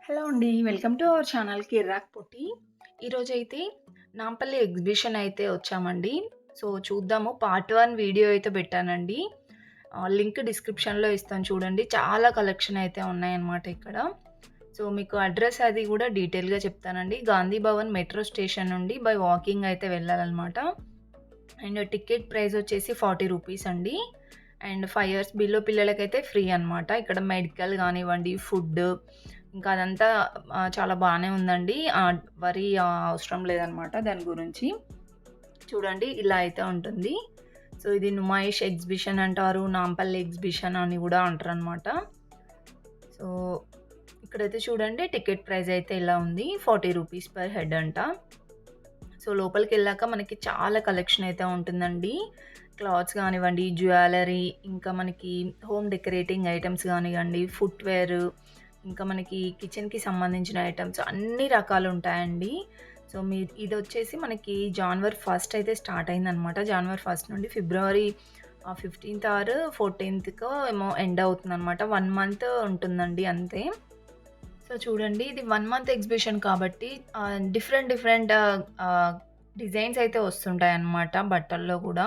Hello అండి. Welcome to our channel కిర్రాక్ పొట్టి. ఈరోజైతే Nampally exhibition అయితే వచ్చామండి. సో, చూద్దాము. పార్ట్ 1 వీడియో అయితే పెట్టానండి. లింక్ డిస్క్రిప్షన్‌లో ఇస్తాను చూడండి. చాలా కలెక్షన్ అయితే ఉన్నాయన్నమాట ఇక్కడ. సో, మీకు అడ్రెస్ అది కూడా డీటెయిల్‌గా చెప్తానండి. గాంధీ భవన్ మెట్రో స్టేషన్ నుండి బై వాకింగ్ అయితే వెళ్ళాలన్నమాట. అండ్ టికెట్ ప్రైస్ వచ్చేసి రూ. 40 అండి. అండ్ 5 ఇయర్స్ బిలో పిల్లలకైతే ఫ్రీ అనమాట. ఇక్కడ మెడికల్ గానివ్వండి, ఫుడ్ ఇంకా అదంతా చాలా బానే ఉందండి. వరి అవసరం లేదనమాట దాని గురించి. చూడండి ఇలా అయితే ఉంటుంది. సో, ఇది నుమాయిష్ ఎగ్జిబిషన్ అంటారు. నాంపల్లి ఎగ్జిబిషన్ అని గూడా అంటారనమాట. సో, ఇక్కడైతే చూడండి టికెట్ ప్రైస్ అయితే ఇలా ఉంది. రూ. 40 పర్ హెడ్ అంట. సో, లోపలికెళ్ళాక మనకి చాలా కలెక్షన్ అయితే ఉంటుందండి. క్లాత్స్ గానివ్వండి, జ్యువెలరీ ఇంకా మనకి హోమ్ డెకరేటింగ్ ఐటెమ్స్ గానివ్వండి, ఫుట్‌వేర్ ఇంకా మనకి కిచెన్‌కి సంబంధించిన ఐటెమ్స్ అన్ని రకాలుంటాయండి. సో, ఇదొచ్చేసి మనకి జాన్వరి 1 అయితే స్టార్ట్ అయిందనమాట. జాన్వరి 1 నుండి ఫిబ్రవరి 15థ్ ఆర్ 14థ్‌కో ఏమో ఎండ్ అవుతుందనమాట. 1 మంత్ ఉంటుందండి అంతే. సో, చూడండి ఇది 1 మంత్ ఎగ్జిబిషన్ కాబట్టి డిఫరెంట్ డిఫరెంట్ డిజైన్స్ అయితే వస్తుంటాయన్నమాట బట్టల్లో గూడా.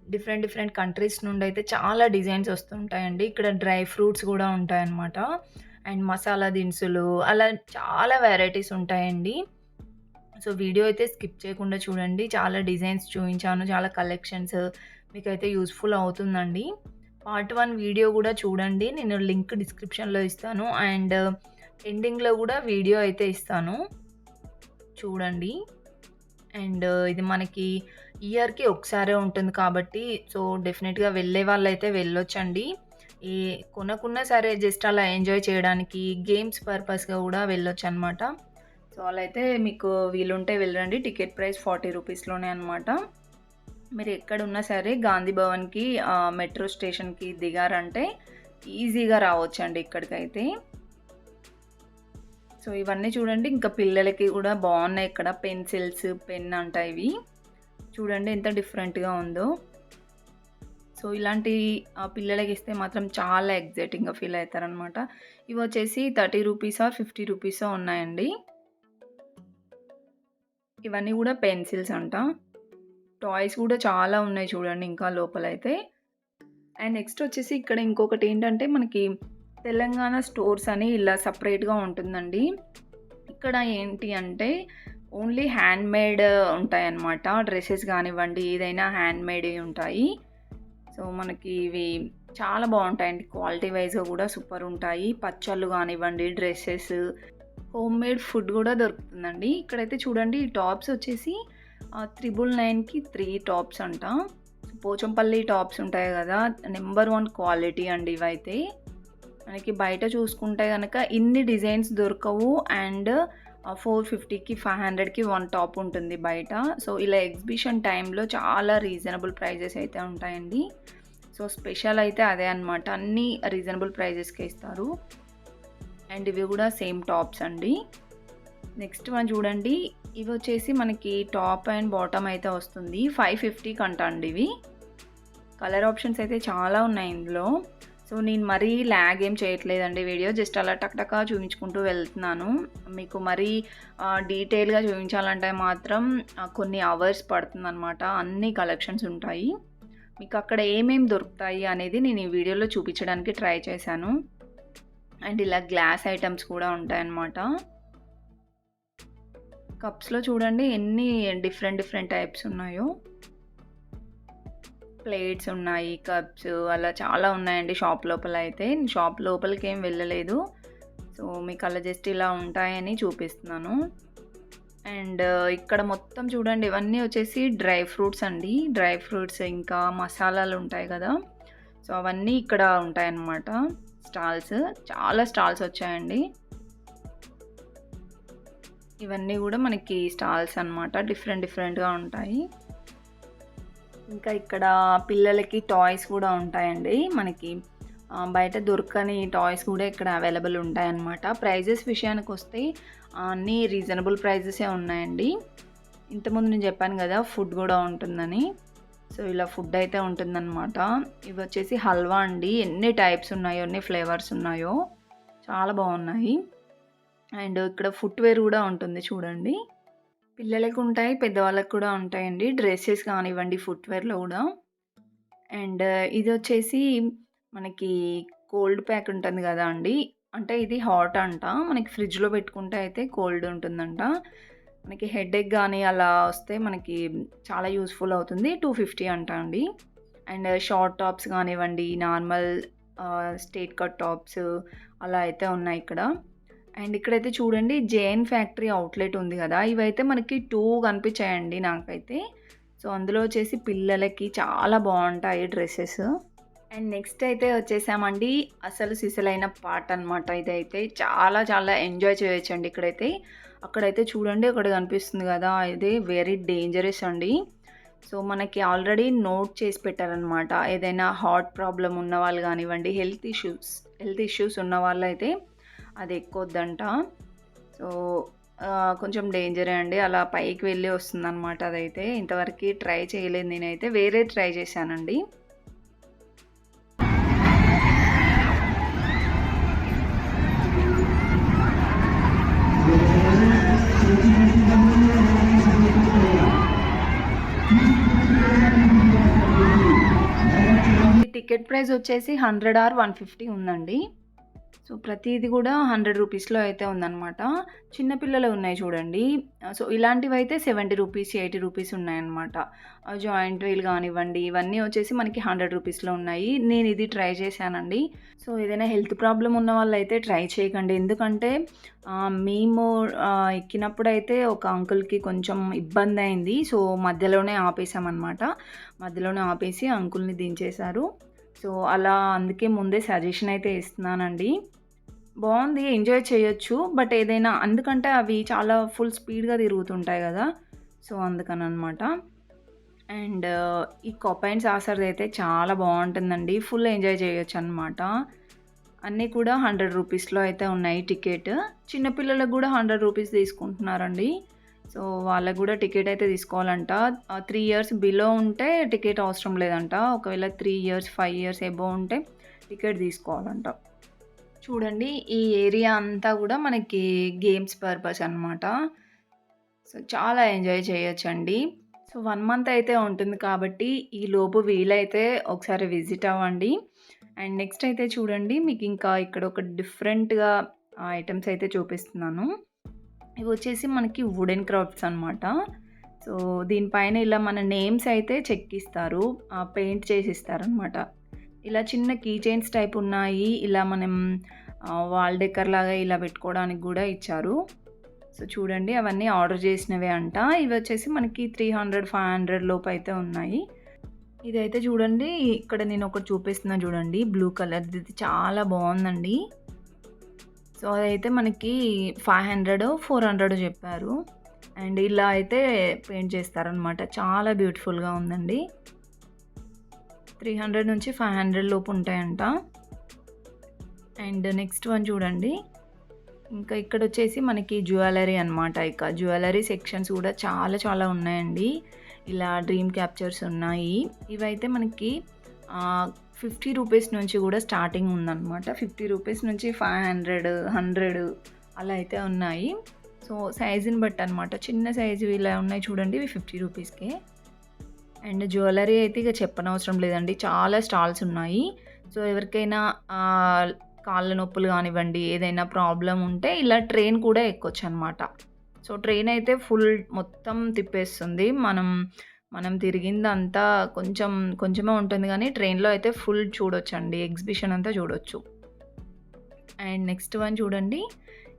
డిఫరెంట్ డిఫరెంట్ కంట్రీస్ నుండయితే చాలా డిజైన్స్ వస్తుంటాయండి. ఇక్కడ డ్రై ఫ్రూట్స్ గూడా ఉంటాయన్నమాట. అండ్ మసాలా దినుసులు అలా చాలా వెరైటీస్ ఉంటాయండి. సో, వీడియో అయితే స్కిప్ చేయకుండా చూడండి. చాలా డిజైన్స్ చూయించాను. చాలా కలెక్షన్స్ మీకైతే యూజ్‌ఫుల్ అవుతుందండి. పార్ట్ 1 వీడియో గూడా చూడండి. నేను లింక్ డిస్క్రిప్షన్‌లో ఇస్తాను. అండ్ ఎండింగ్‌లో గూడా వీడియో అయితే ఇస్తాను. చూడండి. అండ్ ఇది మనకి ఇయర్‌కి ఒకసారే ఉంటుంది కాబట్టి సో, డెఫినిట్‌గా వెళ్ళే వాళ్ళైతే వెళ్ళొచ్చండి. ఈ కొనకున్నా సరే జస్ట్ అలా ఎంజాయ్ చేయడానికి గేమ్స్ పర్పస్‌గా గూడా వెళ్ళొచ్చనమాట. సో, అలా అయితే మీకు వీలుంటే వెళ్ళండి. టికెట్ ప్రైస్ రూ. 40లోనే అనమాట. మీరు ఎక్కడున్నా సరే గాంధీ భవన్‌కి మెట్రో స్టేషన్‌కి దిగారంటే ఈజీగా రావచ్చండి ఇక్కడికైతే. సో, ఇవన్నీ చూడండి ఇంకా పిల్లలకి గూడా బావున్నాయి ఇక్కడ పెన్సిల్స్, పెన్ అంట ఇవి. చూడండి ఎంత డిఫరెంట్‌గా ఉందో. సో, ఇలాంటి పిల్లలకిస్తే మాత్రం చాలా ఎక్సైటింగ్‌గా ఫీల్ అయితారనమాట. ఇవొచ్చేసి రూ. 30 ఆర్ రూ. 50 ఉన్నాయండి. ఇవన్నీ గూడా పెన్సిల్స్ అంట. టాయ్స్ గూడా చాలా ఉన్నాయి చూడండి ఇంకా లోపలైతే. అండ్ నెక్స్ట్ వచ్చేసి ఇక్కడ ఇంకొకటేంటంటే మనకి తెలంగాణ స్టోర్స్ అని ఇలా సెపరేట్‌గా ఉంటుందండి. ఇక్కడ ఏంటి అంటే ఓన్లీ హ్యాండ్‌మేడ్ ఉంటాయన్నమాట. డ్రెసెస్ గానివ్వండి ఏదైనా హ్యాండ్‌మేడ్‌వి ఉంటాయి. సో, మనకి ఇవి చాలా బావుంటాయండి. క్వాలిటీ వైస్‌గా గూడా సూపర్ ఉంటాయి. పచ్చళ్ళు గానివ్వండి, డ్రెసెస్, హోమ్‌మేడ్ ఫుడ్ గూడా దొరుకుతుందండి. ఇక్కడైతే చూడండి ఈ టాప్స్ వచ్చేసి 999కి 3 టాప్స్ అంట. పోచంపల్లి టాప్స్ ఉంటాయి గదా! నంబర్ 1 క్వాలిటీ అండి ఇవైతే. మనకి బయట చూసుకుంటే గనక ఇన్ని డిజైన్స్ దొరకవు. అండ్ 450కి, 500కి 1 టాప్ ఉంటుంది బయట. సో, ఇలా ఎగ్జిబిషన్ టైంలో చాలా రీజనబుల్ ప్రైజెస్ అయితే ఉంటాయండి. సో, స్పెషల్ అయితే అదే అనమాట. అన్నీ రీజనబుల్ ప్రైజెస్‌కే ఇస్తారు. అండ్ ఇవి గూడా సేమ్ టాప్స్ అండి. నెక్స్ట్ వన్ చూడండి. ఇవొచ్చేసి మనకి టాప్ అండ్ బాటమ్ అయితే వస్తుంది. 550కి అంట అండి ఇవి. కలర్ ఆప్షన్స్ అయితే చాలా ఉన్నాయి ఇందులో. సో, నేను మరీ ల్యాగ్ ఏం చేయట్లేదండి వీడియో. జస్ట్ అలా టక్ చూపించుకుంటూ వెళ్తున్నాను. మీకు మరీ డీటెయిల్‌గా చూపించాలంటే మాత్రం కొన్ని అవర్స్ పడుతుందనమాట. అన్ని కలెక్షన్స్ ఉంటాయి. మీకు అక్కడ ఏమేమి దొరుకుతాయి అనేది నేను ఈ వీడియోలో చూపించడానికి ట్రై చేశాను. అండ్ ఇలా గ్లాస్ ఐటమ్స్ కూడా ఉంటాయన్నమాట. కప్స్‌లో చూడండి ఎన్ని డిఫరెంట్ డిఫరెంట్ టైప్స్ ఉన్నాయో. ప్లేట్స్ ఉన్నాయి, కప్స్ అలా చాలా ఉన్నాయండి షాప్ లోపల అయితే. షాప్ లోపలికేం వెళ్ళలేదు. సో, మీకు అలా జస్ట్ ఇలా ఉంటాయని చూపిస్తున్నాను. అండ్ ఇక్కడ మొత్తం చూడండి ఇవన్నీ వచ్చేసి డ్రై ఫ్రూట్స్ అండి. డ్రై ఫ్రూట్స్ ఇంకా మసాలాలు ఉంటాయి కదా! సో, అవన్నీ ఇక్కడ ఉంటాయన్నమాట స్టాల్స్. చాలా స్టాల్స్ వచ్చాయండి. ఇవన్నీ గూడా మనకి స్టాల్స్ అనమాట. డిఫరెంట్ డిఫరెంట్‌గా ఉంటాయి. ఇంకా ఇక్కడ పిల్లలకి టాయ్స్ కూడా ఉంటాయండి. మనకి బయట దొరకని టాయ్స్ కూడా ఇక్కడ అవైలబుల్ ఉంటాయన్నమాట. ప్రైజెస్ విషయానికొస్తే అన్నీ రీజనబుల్ ప్రైజెసే ఉన్నాయండి. ఇంతకుముందు నేను చెప్పాను కదా ఫుడ్ కూడా ఉంటుందని. సో, ఇలా ఫుడ్ అయితే ఉంటుందన్నమాట. ఇవి వచ్చేసి హల్వా అండి. ఎన్ని టైప్స్ ఉన్నాయో, ఎన్ని ఫ్లేవర్స్ ఉన్నాయో చాలా బాగున్నాయి. అండ్ ఇక్కడ ఫుట్‌వేర్ గూడా ఉంటుంది చూడండి. పిల్లలకి ఉంటాయి, పెద్దవాళ్ళకి కూడా ఉంటాయండి. డ్రెసెస్ కానివ్వండి, ఫుట్‌వేర్‌లో గూడా. అండ్ ఇదొచ్చేసి మనకి కోల్డ్ ప్యాక్ ఉంటుంది గదా అండీ! అంటే ఇది హాట్ అంట. మనకి ఫ్రిడ్జ్‌లో పెట్టుకుంటే అయితే కోల్డ్ ఉంటుందంట. మనకి హెడేక్ గానీ అలా వస్తే మనకి చాలా యూజ్‌ఫుల్ అవుతుంది. 250 అంట అండి. అండ్ షార్ట్ టాప్స్ గానివ్వండి, నార్మల్ స్ట్రెయిట్ కట్ టాప్స్ అలా అయితే ఉన్నాయి ఇక్కడ. అండ్ ఇక్కడైతే చూడండి జేఎన్ ఫ్యాక్టరీ అవుట్‌లెట్ ఉంది గదా! ఇవైతే మనకి 2 కనిపించాయండి నాకైతే. సో, అందులో వచ్చేసి పిల్లలకి చాలా బావుంటాయి డ్రెసెస్. అండ్ నెక్స్ట్ అయితే వచ్చేసామండి అసలు సిసలైన పార్ట్ అనమాట ఇదైతే. చాలా చాలా ఎంజాయ్ చేయొచ్చండి ఇక్కడైతే. అక్కడైతే చూడండి ఒకటి కనిపిస్తుంది గదా! ఇది వెరీ డేంజరస్ అండి. సో, మనకి ఆల్రెడీ నోట్ చేసి పెట్టారనమాట. ఏదైనా హార్ట్ ప్రాబ్లమ్ ఉన్నవాళ్ళు గానివ్వండి, హెల్త్ ఇష్యూస్ ఉన్నవాళ్ళైతే అది ఎక్కొద్దంట. సో, కొంచెం డేంజరే అండి. అలా పైకి వెళ్ళి వస్తుందనమాట అదైతే. ఇంతవరకి ట్రై చేయలేదు నేనైతే. వేరేది ట్రై చేశానండి. ఈ టికెట్ ప్రైస్ వచ్చేసి 100 ఆర్ 150 ఉందండి. సో, ప్రతీది గూడా 100 రూపీస్‌లో అయితే ఉందనమాట. చిన్న పిల్లలవి ఉన్నాయి చూడండి. సో, ఇలాంటివైతే 70 రూపీస్, 80 రూపీస్ ఉన్నాయన్నమాట. జాయింట్ వీల్ గానివ్వండి, ఇవన్నీ వచ్చేసి మనకి 100 రూపీస్‌లో ఉన్నాయి. నేను ఇది ట్రై చేశానండి. సో, ఏదైనా హెల్త్ ప్రాబ్లమ్ ఉన్న వాళ్ళైతే ట్రై చేయకండి. ఎందుకంటే మేము ఎక్కినప్పుడైతే ఒక అంకుల్‌కి కొంచెం ఇబ్బందయింది. సో, మధ్యలోనే ఆపేసామనమాట. మధ్యలోనే ఆపేసి అంకుల్‌ని దించేశారు. సో, అలా అందుకే ముందే సజెషన్ అయితే ఇస్తున్నానండి. బావుంది. ఎంజాయ్ చేయొచ్చు. బట్ ఏదైనా ఎందుకంటే అవి చాలా ఫుల్ స్పీడ్‌గా తిరుగుతుంటాయి గదా! సో, అందుకననమాట. అండ్ ఈ కొపైన్ సాసర్‌దయితే చాలా బావుంటుందండి. ఫుల్ ఎంజాయ్ చేయొచ్చనమాట. అన్నీ కూడా 100 రూపీస్‌లో అయితే ఉన్నాయి టికెట్. చిన్న పిల్లలకు గూడా 100 రూపీస్ తీసుకుంటున్నారండి. సో, వాళ్ళకి గూడా టికెట్ అయితే తీసుకోవాలంట. 3 ఇయర్స్ బిలో ఉంటే టికెట్ అవసరం లేదంట. ఒకవేళ 3 ఇయర్స్, 5 ఇయర్స్ అబోవ్ ఉంటే టికెట్ తీసుకోవాలంట. చూడండి ఈ ఏరియా అంతా గూడా మనకి గేమ్స్ పర్పస్ అనమాట. సో, చాలా ఎంజాయ్ చేయొచ్చండి. సో, 1 మంత్ అయితే ఉంటుంది కాబట్టి ఈలోపు వీలైతే ఒకసారి విజిట్ అవ్వండి. అండ్ నెక్స్ట్ అయితే చూడండి మీకింకా ఇక్కడ ఒక డిఫరెంట్‌గా ఐటెమ్స్ అయితే చూపిస్తున్నాను. ఇవొచ్చేసి మనకి వుడెన్ క్రాఫ్ట్స్ అనమాట. సో, దీనిపైన ఇలా మన నేమ్స్ అయితే చెక్కిస్తారు. పెయింట్ చేసిస్తారనమాట. ఇలా చిన్న కీ చైన్స్ టైప్ ఉన్నాయి. ఇలా మనం వాల్ డెకర్ లాగా ఇలా పెట్టుకోవడానికి గూడా ఇచ్చారు. సో, చూడండి అవన్నీ ఆర్డర్ చేసినవే అంట. ఇవొచ్చేసి మనకి 300, 500 లోపు అయితే ఉన్నాయి. ఇదైతే చూడండి ఇక్కడ నేను ఒకటి చూపిస్తున్నా చూడండి బ్లూ కలర్‌ది. ఇది చాలా బావుందండి. సో, అదైతే మనకి 500, 400 చెప్పారు. అండ్ ఇలా అయితే పెయింట్ చేస్తారనమాట. చాలా బ్యూటిఫుల్‌గా ఉందండి. 300 నుంచి 500 లోపు ఉంటాయంట. అండ్ నెక్స్ట్ వన్ చూడండి. ఇంకా ఇక్కడొచ్చేసి మనకి జ్యువెలరీ అనమాట. ఇక జ్యువెలరీ సెక్షన్స్ కూడా చాలా చాలా ఉన్నాయండి. ఇలా డ్రీమ్ క్యాప్చర్స్ ఉన్నాయి. ఇవైతే మనకి 50 రూపీస్ నుంచి కూడా స్టార్టింగ్ ఉందనమాట. 50 రూపీస్ నుంచి 500, 100 అలా అయితే ఉన్నాయి. సో, సైజుని బట్టి అనమాట. చిన్న సైజు ఇలా ఉన్నాయి చూడండి. ఇవి 50 రూపీస్‌కే. అండ్ జ్యువెలరీ అయితే ఇక చెప్పనవసరం లేదండి. చాలా స్టాల్స్ ఉన్నాయి. సో, ఎవరికైనా కాళ్ళ నొప్పులు కానివ్వండి, ఏదైనా ప్రాబ్లమ్ ఉంటే ఇలా ట్రైన్ కూడా ఎక్కొచ్చనమాట. సో, ట్రైన్ అయితే ఫుల్ మొత్తం తిప్పేస్తుంది. మనం తిరిగిందంతా కొంచెమే ఉంటుంది గానీ ట్రైన్‌లో అయితే ఫుల్ చూడొచ్చండి. ఎగ్జిబిషన్ అంతా చూడొచ్చు. అండ్ నెక్స్ట్ వన్ చూడండి.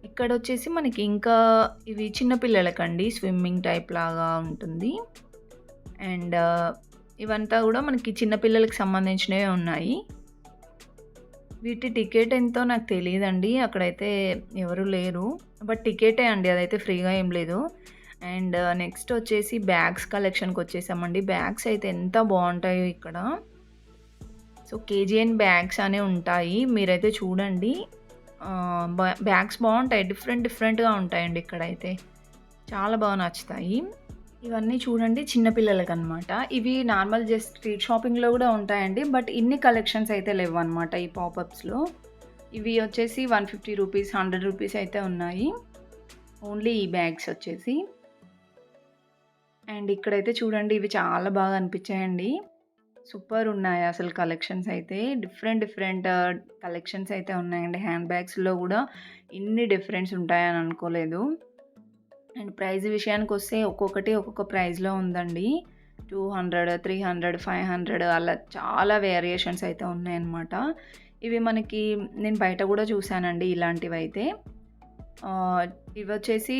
ఇక్కడొచ్చేసి మనకి ఇంకా ఇవి చిన్న పిల్లలకండి. స్విమ్మింగ్ టైప్ లాగా ఉంటుంది. అండ్ ఇవంతా గూడా మనకి చిన్న పిల్లలకి సంబంధించినవే ఉన్నాయి. వీటి టికెట్ ఎంతో నాకు తెలీదండి. అక్కడైతే ఎవరు లేరు. బట్ టికెటే అండి. అదైతే ఫ్రీగా ఏం లేదు. అండ్ నెక్స్ట్ వచ్చేసి బ్యాగ్స్ కలెక్షన్‌కొచ్చేసామండి. బ్యాగ్స్ అయితే ఎంత బావుంటాయో ఇక్కడ. సో, కేజీఎన్ బ్యాగ్స్ అనే ఉంటాయి. మీరైతే చూడండి. బ్యాగ్స్ బావుంటాయి. డిఫరెంట్‌గా ఉంటాయండి ఇక్కడైతే. చాలా బాగా నచ్చుతాయి. ఇవన్నీ చూడండి చిన్న పిల్లలకనమాట. ఇవి నార్మల్ జస్ట్ స్ట్రీట్ షాపింగ్‌లో గూడా ఉంటాయండి. బట్ ఇన్ని కలెక్షన్స్ అయితే లేవనమాట ఈ పాపప్స్‌లో. ఇవి వచ్చేసి 150 రూపీస్, 100 రూపీస్ అయితే ఉన్నాయి. ఓన్లీ ఈ బ్యాగ్స్ వచ్చేసి. అండ్ ఇక్కడైతే చూడండి ఇవి చాలా బాగా అనిపించాయండి. సూపర్ ఉన్నాయి అసలు కలెక్షన్స్ అయితే. డిఫరెంట్ డిఫరెంట్ కలెక్షన్స్ అయితే ఉన్నాయండి. హ్యాండ్ బ్యాగ్స్‌లో గూడా ఇన్ని డిఫరెన్స్ ఉంటాయని అనుకోలేదు. అండ్ ప్రైస్ విషయానికొస్తే ఒక్కొక్కటి ఒక్కొక్క ప్రైస్‌లో ఉందండి. 200, 300, 500 అలా చాలా వేరియేషన్స్ అయితే ఉన్నాయన్నమాట. ఇవి మనకి నేను బయట గూడా చూసానండి ఇలాంటివైతే. ఆహ్, ఇవొచ్చేసి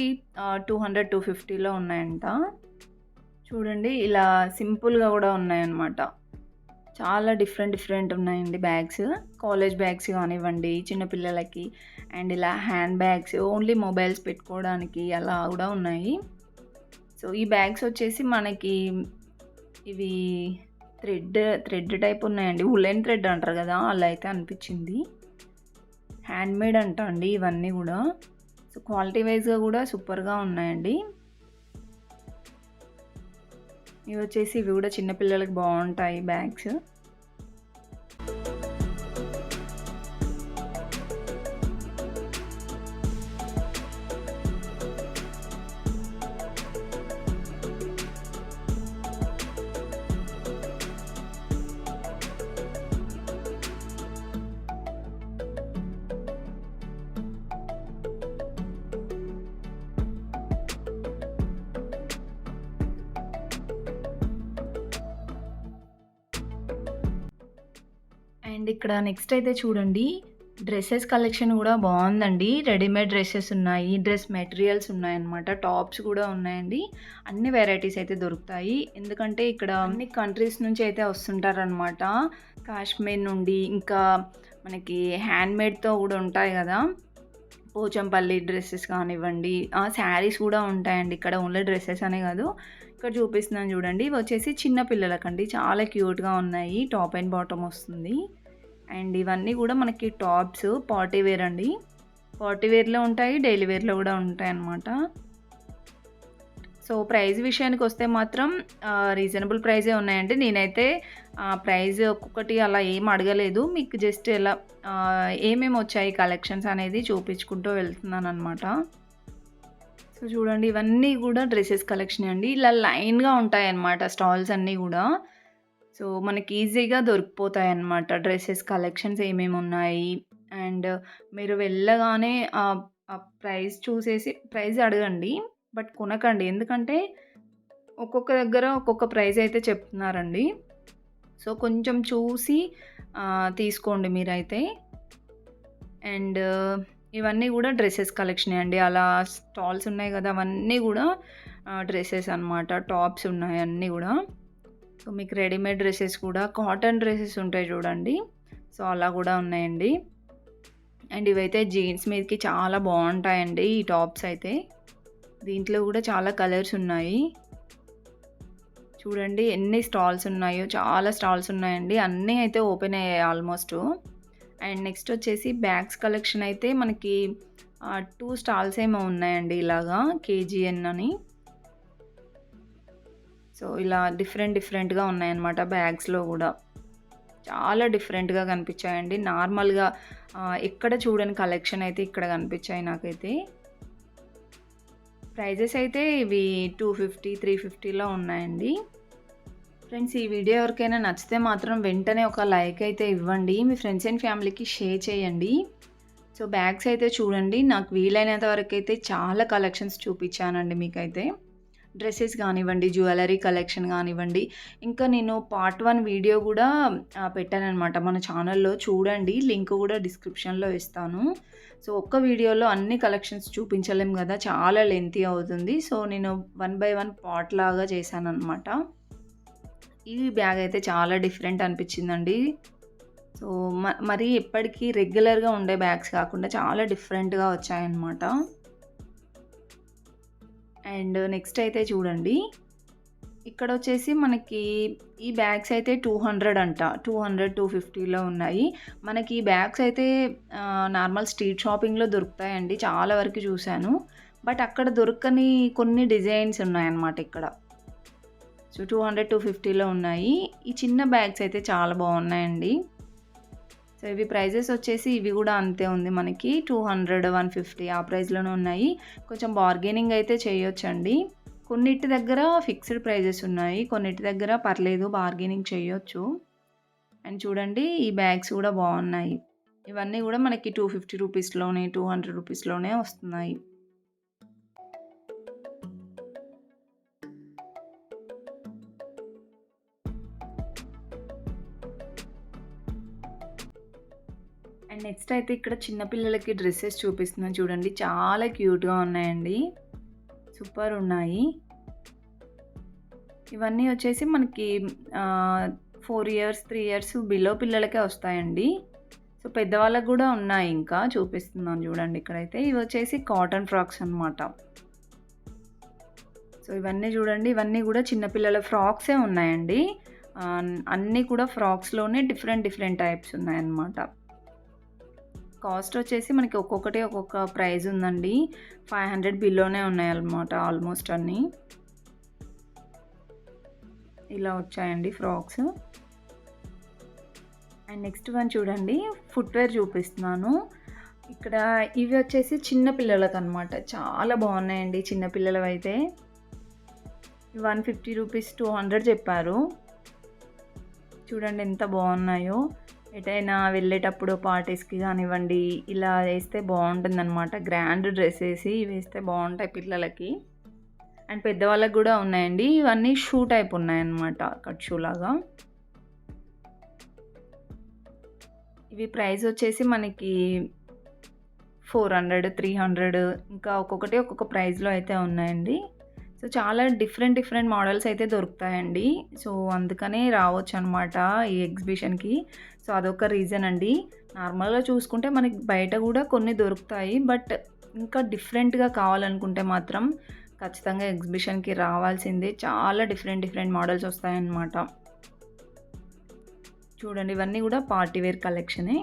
200, 250లో ఉన్నాయంట. చూడండి ఇలా సింపుల్‌గా గూడా ఉన్నాయన్నమాట. చాలా డిఫరెంట్ డిఫరెంట్ ఉన్నాయండి బ్యాగ్స్. కాలేజ్ బ్యాగ్స్ కానివ్వండి, చిన్న పిల్లలకి అండ్ ఇలా హ్యాండ్ బ్యాగ్స్ ఓన్లీ మొబైల్స్ పెట్టుకోవడానికి అలా గూడా ఉన్నాయి. సో, ఈ బ్యాగ్స్ వచ్చేసి మనకి ఇవి థ్రెడ్ టైప్ ఉన్నాయండి. వులెన్ థ్రెడ్ అంటారు గదా! అలా అయితే అనిపిచ్చింది. హ్యాండ్‌మేడ్ అంట అండి ఇవన్నీ గూడా. సో, క్వాలిటీ వైస్‌గా గూడా సూపర్‌గా ఉన్నాయండి. ఇవొచ్చేసి ఇవి గూడా చిన్న పిల్లలకి బావుంటాయి బ్యాగ్స్. అండ్ ఇక్కడ నెక్స్ట్ అయితే చూడండి డ్రెసెస్ కలెక్షన్ గూడా బావుందండి. రెడీమేడ్ డ్రెసెస్ ఉన్నాయి. డ్రెస్ మెటీరియల్స్ ఉన్నాయన్నమాట. టాప్స్ గూడా ఉన్నాయండి. అన్ని వెరైటీస్ అయితే దొరుకుతాయి. ఎందుకంటే ఇక్కడ అన్ని కంట్రీస్ నుంచి అయితే వస్తుంటారనమాట. కాశ్మీర్ నుండి ఇంకా మనకి హ్యాండ్‌మేడ్‌తో గూడా ఉంటాయి గదా! పోచంపల్లి డ్రెసెస్ కానివ్వండి, శారీస్ గూడా ఉంటాయండి. ఇక్కడ ఓన్లీ డ్రెసెస్ అనే గాదు. ఇక్కడ చూపిస్తున్నాను చూడండి. ఇవొచ్చేసి చిన్న పిల్లలకండి. చాలా క్యూట్‌గా ఉన్నాయి. టాప్ అండ్ బాటమ్ వస్తుంది. అండ్ ఇవన్నీ గూడా మనకి టాప్స్ పార్టీ వేర్ అండి. పార్టీ వేర్‌లో ఉంటాయి. డైలీ వేర్‌లో గూడా ఉంటాయన్నమాట. సో, ప్రైస్ విషయానికొస్తే మాత్రం రీజనబుల్ ప్రైజే ఉన్నాయండి. నేనైతే ప్రైస్ ఒక్కొక్కటి అలా ఏం అడగలేదు. మీకు జస్ట్ ఎలా ఏమేమొచ్చాయి కలెక్షన్స్ అనేది చూపించుకుంటూ వెళ్తున్నాననమాట. సో, చూడండి ఇవన్నీ గూడా డ్రెసెస్ కలెక్షనే అండి. ఇలా లైన్‌గా ఉంటాయన్నమాట స్టాల్స్ అన్నీ గూడా. సో, మనకి ఈజీగా దొరికిపోతాయన్నమాట. డ్రెసెస్ కలెక్షన్స్ ఏమేమున్నాయి అండ్ మీరు వెళ్ళగానే ప్రైస్ చూసేసి ప్రైస్ అడగండి. బట్ కొనకండి. ఎందుకంటే ఒక్కొక్క దగ్గర ఒక్కొక్క ప్రైస్ అయితే చెప్తున్నారండి. సో, కొంచెం చూసి తీసుకోండి మీరైతే. అండ్ ఇవన్నీ గూడా డ్రెసెస్ కలెక్షనే అండి. అలా స్టాల్స్ ఉన్నాయి గదా! అవన్నీ గూడా డ్రెసెస్ అనమాట. టాప్స్ ఉన్నాయి అన్నీ గూడా. సో, మీకు రెడీమేడ్ డ్రెసెస్ కూడా కాటన్ డ్రెసెస్ ఉంటాయి చూడండి. సో, అలా గూడా ఉన్నాయండి. అండ్ ఇవైతే జీన్స్ మీదకి చాలా బావుంటాయండి ఈ టాప్స్ అయితే. దీంట్లో గూడా చాలా కలర్స్ ఉన్నాయి. చూడండి ఎన్ని స్టాల్స్ ఉన్నాయో. చాలా స్టాల్స్ ఉన్నాయండి. అన్నీ అయితే ఓపెన్ అయ్యాయి ఆల్మోస్ట్. అండ్ నెక్స్ట్ వచ్చేసి బ్యాగ్స్ కలెక్షన్ అయితే మనకి 2 స్టాల్స్ ఏమో ఉన్నాయండి ఇలాగా కేజీఎన్ అని. సో, ఇలా డిఫరెంట్‌గా ఉన్నాయన్నమాట బ్యాగ్స్‌లో గూడా. చాలా డిఫరెంట్‌గా కనిపించాయండి. నార్మల్‌గా ఎక్కడ చూడని కలెక్షన్ అయితే ఇక్కడ కనిపించాయి నాకైతే. ప్రైజెస్ అయితే ఇవి 250, 350లో ఉన్నాయండి. ఫ్రెండ్స్ ఈ వీడియో ఎవరికైనా నచ్చితే మాత్రం వెంటనే ఒక లైక్ అయితే ఇవ్వండి. మీ ఫ్రెండ్స్ అండ్ ఫ్యామిలీకి షేర్ చేయండి. సో, బ్యాగ్స్ అయితే చూడండి. నాకు వీలైనంత వరకైతే చాలా కలెక్షన్స్ చూపించానండి మీకైతే. డ్రెసెస్ కానివ్వండి, జ్యువెలరీ కలెక్షన్ కానివ్వండి, ఇంకా నేను పార్ట్ 1 వీడియో గూడా పెట్టాననమాట మన ఛానల్‌లో చూడండి. లింక్ గూడా డిస్క్రిప్షన్‌లో ఇస్తాను. సో, ఒక్క వీడియోలో అన్ని కలెక్షన్స్ చూపించలేం గదా! చాలా లెంతీ అవుతుంది. సో, నేను 1 బై 1 పార్ట్ లాగా చేశాననమాట. ఈ బ్యాగ్ అయితే చాలా డిఫరెంట్ అనిపించిందండి. సో, మరీ ఎప్పటికీ రెగ్యులర్‌గా ఉండే బ్యాగ్స్ కాకుండా చాలా డిఫరెంట్‌గా వచ్చాయన్నమాట. అండ్ నెక్స్ట్ అయితే చూడండి. ఇక్కడొచ్చేసి మనకి ఈ బ్యాగ్స్ అయితే 200 అంట. 200, 250లో ఉన్నాయి. మనకి ఈ బ్యాగ్స్ అయితే నార్మల్ స్ట్రీట్ షాపింగ్‌లో దొరుకుతాయండి. చాలా వరకు చూశాను. బట్ అక్కడ దొరకని కొన్ని డిజైన్స్ ఉన్నాయన్నమాట ఇక్కడ. సో, 200, 250లో ఉన్నాయి. ఈ చిన్న బ్యాగ్స్ అయితే చాలా బాగున్నాయండి. సో ఇవి ప్రైజెస్ వచ్చేసి ఇవి కూడా అంతే ఉంది మనకి 200, 150 ఆ ప్రైస్‌లోనే ఉన్నాయి. కొంచెం బార్గెనింగ్ అయితే చేయొచ్చండి. కొన్నిటి దగ్గర ఫిక్స్డ్ ప్రైజెస్ ఉన్నాయి. కొన్నిటి దగ్గర పర్లేదు బార్గెనింగ్ చేయొచ్చు. అండ్ చూడండి ఈ బ్యాగ్స్ కూడా బాగున్నాయి. ఇవన్నీ కూడా మనకి 250 రూపీస్‌లోనే, 200 రూపీస్‌లోనే వస్తున్నాయి. అండ్ నెక్స్ట్ అయితే ఇక్కడ చిన్న పిల్లలకి డ్రెసెస్ చూపిస్తున్నాను చూడండి. చాలా క్యూట్‌గా ఉన్నాయండి. సూపర్ ఉన్నాయి. ఇవన్నీ వచ్చేసి మనకి 4 ఇయర్స్, 3 ఇయర్స్ బిలో పిల్లలకే వస్తాయండి. సో పెద్దవాళ్ళకి కూడా ఉన్నాయి ఇంకా చూపిస్తున్నాను చూడండి ఇక్కడైతే. ఇవి వచ్చేసి కాటన్ ఫ్రాక్స్ అనమాట. సో ఇవన్నీ చూడండి. ఇవన్నీ కూడా చిన్న పిల్లల ఫ్రాక్సే ఉన్నాయండి. అన్నీ కూడా ఫ్రాక్స్‌లోనే డిఫరెంట్ డిఫరెంట్ టైప్స్ ఉన్నాయన్నమాట. కాస్ట్ వచ్చేసి మనకి ఒక్కొక్కటి ఒక్కొక్క ప్రైస్ ఉందండి. 500 బిలోనే ఉన్నాయన్నమాట ఆల్మోస్ట్ అన్నీ. ఇలా వచ్చాయండి ఫ్రాక్స్. అండ్ నెక్స్ట్ వన్ చూడండి ఫుట్‌వేర్ చూపిస్తున్నాను. ఇక్కడ ఇవి వచ్చేసి చిన్న పిల్లలకనమాట. చాలా బాగున్నాయండి చిన్న పిల్లలవైతే. 150 రూపీస్, 200 చెప్పారు. చూడండి ఎంత బాగున్నాయో. ఎటైనా వెళ్ళేటప్పుడు పార్టీస్‌కి కానివ్వండి, ఇలా వేస్తే బాగుంటుందన్నమాట. గ్రాండ్ డ్రెస్ వేసి వేస్తే బాగుంటాయి పిల్లలకి. అండ్ పెద్దవాళ్ళకి కూడా ఉన్నాయండి. ఇవన్నీ షూ టైప్ ఉన్నాయన్నమాట. కట్ షూ లాగా. ఇవి ప్రైస్ వచ్చేసి మనకి 400, 300 ఇంకా ఒక్కొక్కటి ఒక్కొక్క ప్రైస్‌లో అయితే ఉన్నాయండి. సో చాలా డిఫరెంట్ డిఫరెంట్ మోడల్స్ అయితే దొరుకుతాయండి. సో అందుకనే రావచ్చనమాట ఈ ఎగ్జిబిషన్‌కి. సో అదొక రీజన్ అండి. నార్మల్‌గా చూసుకుంటే మనకి బయట కూడా కొన్ని దొరుకుతాయి. బట్ ఇంకా డిఫరెంట్‌గా కావాలనుకుంటే మాత్రం ఖచ్చితంగా ఎగ్జిబిషన్‌కి రావాల్సిందే. చాలా డిఫరెంట్ డిఫరెంట్ మోడల్స్ వస్తాయన్నమాట. చూడండి ఇవన్నీ కూడా పార్టీ వేర్ కలెక్షనే.